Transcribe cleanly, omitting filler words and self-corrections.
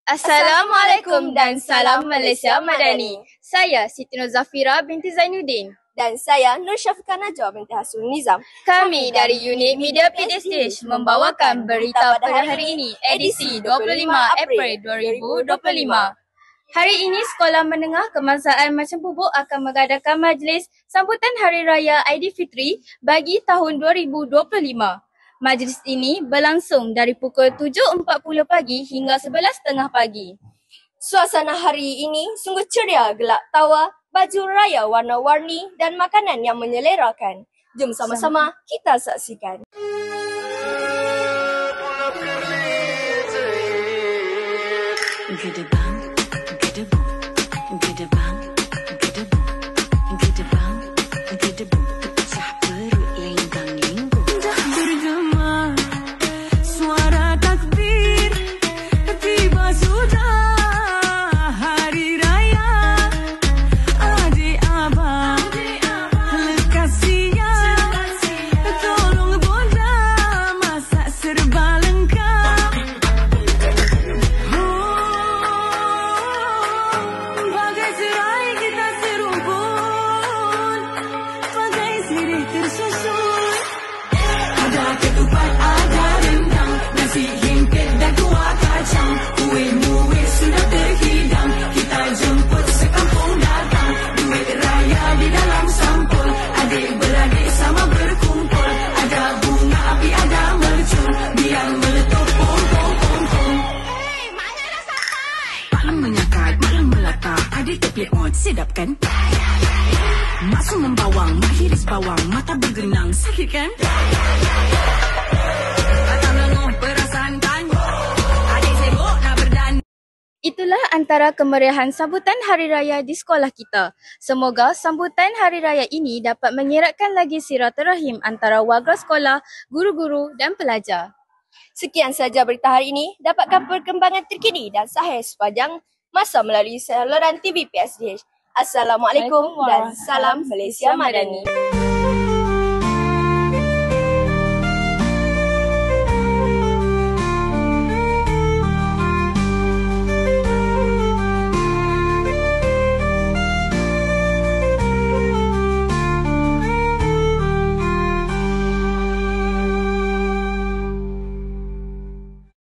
Assalamualaikum dan salam Malaysia Madani. Saya Siti Nur Zafira binti Zainuddin. Dan saya Nur Syafiqah Najwa binti Hasun Nizam. Kami dari unit Media PDSH membawakan berita pada hari ini, edisi 25 April 2025. Hari ini Sekolah Menengah Kebangsaan Macang Pupuk akan mengadakan majlis sambutan Hari Raya Aidilfitri bagi tahun 2025. Majlis ini berlangsung dari pukul 7.40 pagi hingga 11.30 pagi. Suasana hari ini sungguh ceria, gelak tawa, baju raya warna-warni dan makanan yang menyelerakan. Jom sama-sama kita saksikan. Sedap kan? Masuk membawang, hiris bawang, mata bergenang, sakit kan? Itulah antara kemeriahan sambutan Hari Raya di sekolah kita. Semoga sambutan Hari Raya ini dapat mengeratkan lagi silaturahim antara warga sekolah, guru-guru dan pelajar. Sekian saja berita hari ini. Dapatkan perkembangan terkini dan sahih sepanjang masa melalui saluran TV PSDH. Assalamualaikum dan salam Malaysia Madani.